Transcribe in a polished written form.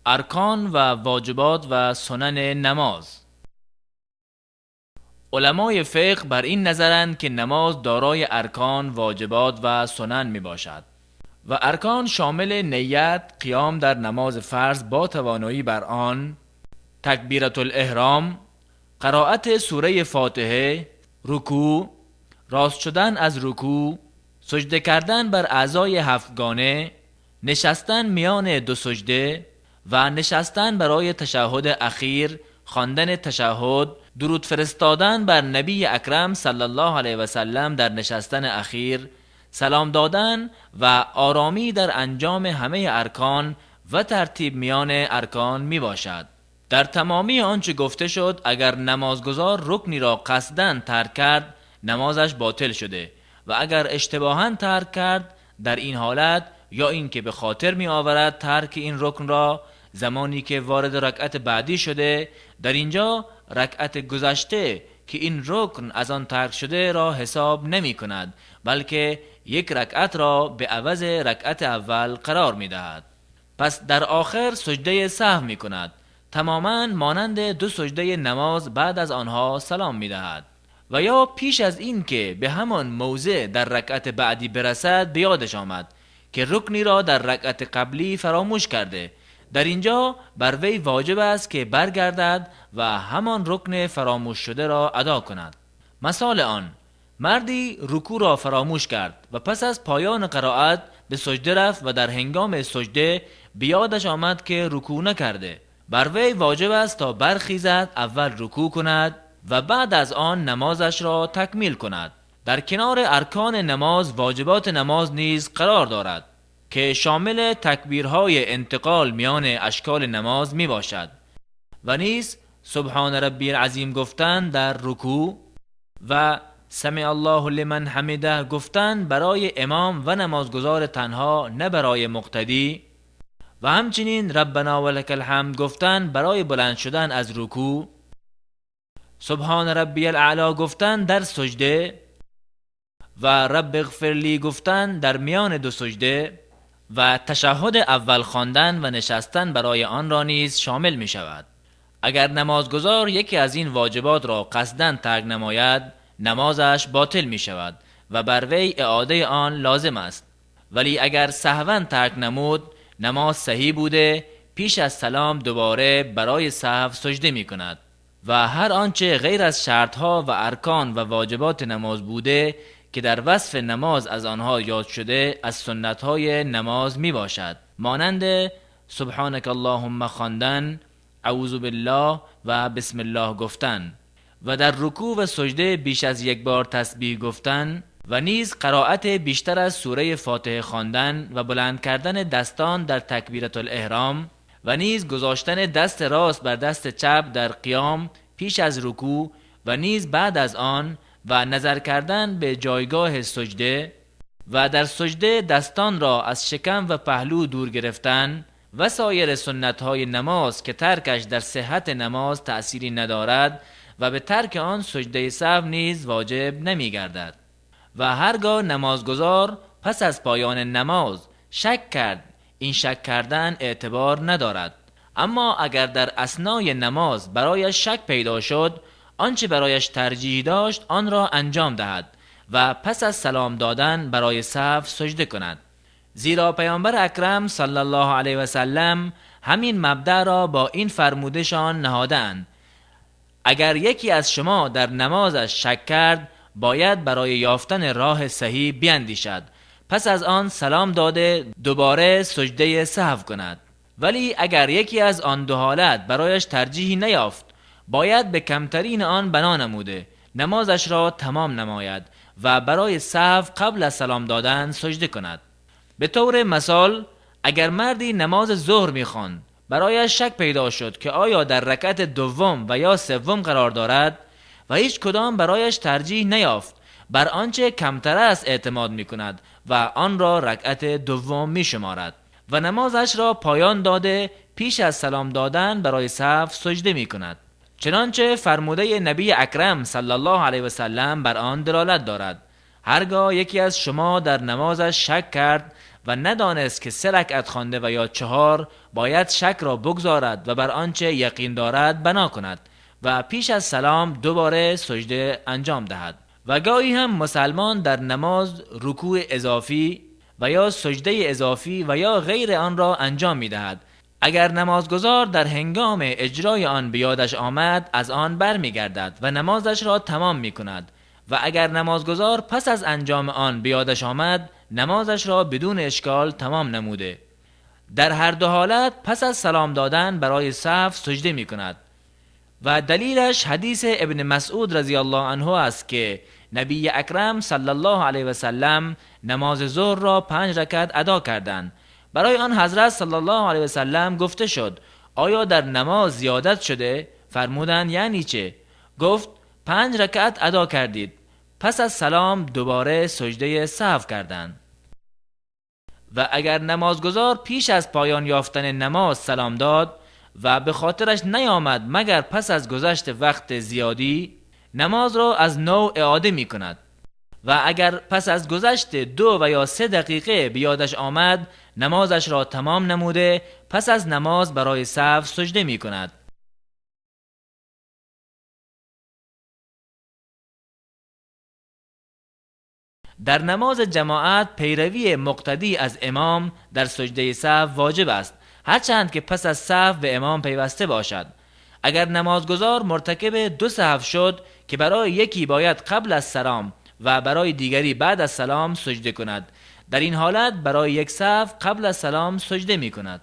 ارکان و واجبات و سنن نماز. علمای فقه بر این نظرند که نماز دارای ارکان، واجبات و سنن می باشد و ارکان شامل نیت، قیام در نماز فرض با توانایی بر آن، تکبیرة الاحرام، قرائت سوره فاتحه، رکوع، راست شدن از رکوع، سجده کردن بر اعضای هفتگانه، نشستن میان دو سجده و نشستن برای تشهد اخیر، خواندن تشهد، درود فرستادن بر نبی اکرم صلی الله علیه و سلم در نشستن اخیر، سلام دادن و آرامی در انجام همه ارکان و ترتیب میان ارکان می باشد. در تمامی آنچه گفته شد اگر نمازگزار رکنی را قصداً ترک کرد نمازش باطل شده و اگر اشتباهاً ترک کرد در این حالت یا این که به خاطر می آورد ترک این رکن را زمانی که وارد رکعت بعدی شده، در اینجا رکعت گذشته که این رکن از آن ترک شده را حساب نمی کند، بلکه یک رکعت را به عوض رکعت اول قرار می دهد. پس در آخر سجده سهو می کند، تماما مانند دو سجده نماز بعد از آنها سلام می دهد و یا پیش از این که به همان موضع در رکعت بعدی برسد به یادش آمد که رکنی را در رکعت قبلی فراموش کرده، در اینجا بر وی واجب است که برگردد و همان رکن فراموش شده را ادا کند. مثال آن: مردی رکوع را فراموش کرد و پس از پایان قرائت به سجده رفت و در هنگام سجده به یادش آمد که رکوع نکرده، بر وی واجب است تا برخیزد، اول رکوع کند و بعد از آن نمازش را تکمیل کند. در کنار ارکان نماز واجبات نماز نیز قرار دارد که شامل تکبیرهای انتقال میان اشکال نماز می باشد و نیز سبحان ربی العظیم گفتن در رکوع و سمع الله لمن حمده گفتن برای امام و نمازگزار تنها نه برای مقتدی و همچنین ربنا ولک الحمد گفتن برای بلند شدن از رکوع، سبحان ربی الاعلی گفتن در سجده و رب اغفر لی گفتن در میان دو سجده و تشهد اول خواندن و نشستن برای آن را نیز شامل می شود. اگر نمازگزار یکی از این واجبات را قصداً ترک نماید نمازش باطل می شود و بر وی اعاده آن لازم است، ولی اگر سهواً ترک نمود نماز صحیح بوده، پیش از سلام دوباره برای سهو سجده می کند و هر آنچه غیر از شرطها و ارکان و واجبات نماز بوده که در وصف نماز از آنها یاد شده از سنتهای نماز می باشد، مانند سبحانک اللهم خواندن، اعوذ بالله و بسم الله گفتن و در رکوع و سجده بیش از یک بار تسبیح گفتن و نیز قرائت بیشتر از سوره فاتحه خواندن و بلند کردن دستان در تکبیرة الاحرام و نیز گذاشتن دست راست بر دست چپ در قیام پیش از رکوع و نیز بعد از آن و نظر کردن به جایگاه سجده و در سجده دستان را از شکم و پهلو دور گرفتن و سایر سنتهای نماز که ترکش در صحت نماز تأثیری ندارد و به ترک آن سجده سهو نیز واجب نمی گردد. و هرگاه نمازگزار پس از پایان نماز شک کرد، این شک کردن اعتبار ندارد، اما اگر در اثنای نماز برایش شک پیدا شد آنچه برایش ترجیح داشت آن را انجام دهد و پس از سلام دادن برای سهو سجده کند، زیرا پیامبر اکرم صلی الله علیه و سلم همین مبدأ را با این فرمودشان نهادند: اگر یکی از شما در نمازش شک کرد باید برای یافتن راه صحیح بیندیشد، پس از آن سلام داده دوباره سجده سهو کند. ولی اگر یکی از آن دو حالت برایش ترجیحی نیافت باید به کمترین آن بنا نموده نمازش را تمام نماید و برای سهو قبل از سلام دادن سجده کند. به طور مثال اگر مردی نماز ظهر می‌خواند برایش شک پیدا شد که آیا در رکعت دوم و یا سوم قرار دارد و هیچ کدام برایش ترجیح نیافت، بر آنچه کمتر است اعتماد می‌کند و آن را رکعت دوم می‌شمارد و نمازش را پایان داده پیش از سلام دادن برای سهو سجده می‌کند، چنانچه فرموده نبی اکرم صلی الله علیه و سلم بر آن دلالت دارد: هرگاه یکی از شما در نمازش شک کرد و ندانست که 3 رکعت خوانده و یا 4، باید شک را بگذارد و بر آنچه یقین دارد بنا کند و پیش از سلام دوباره سجده انجام دهد. و گاهی هم مسلمان در نماز رکوع اضافی و یا سجده اضافی و یا غیر آن را انجام می دهد. اگر نمازگزار در هنگام اجرای آن به یادش آمد، از آن بر می گردد و نمازش را تمام می کند، و اگر نمازگزار پس از انجام آن به یادش آمد، نمازش را بدون اشکال تمام نموده. در هر دو حالت پس از سلام دادن برای سهو سجده می کند و دلیلش حدیث ابن مسعود رضی الله عنه است که نبی اکرم صلی الله علیه و سلم نماز ظهر را 5 رکعت ادا کردند. برای آن حضرت صلی الله علیه و سلم گفته شد: آیا در نماز زیادت شده؟ فرمودند یعنی چه؟ گفت 5 رکعت ادا کردید. پس از سلام دوباره سجده سهو کردند. و اگر نمازگزار پیش از پایان یافتن نماز سلام داد و به خاطرش نیامد مگر پس از گذشت وقت زیادی، نماز را از نو اعاده می کند. و اگر پس از گذشت 2 و یا 3 دقیقه به یادش آمد، نمازش را تمام نموده پس از نماز برای سهو سجده می کند. در نماز جماعت پیروی مقتدی از امام در سجده سهو واجب است، هرچند که پس از سهو به امام پیوسته باشد. اگر نمازگزار مرتکب 2 سهو شد که برای یکی باید قبل از سلام و برای دیگری بعد از سلام سجده کند، در این حالت برای یک سهو قبل از سلام سجده می کند.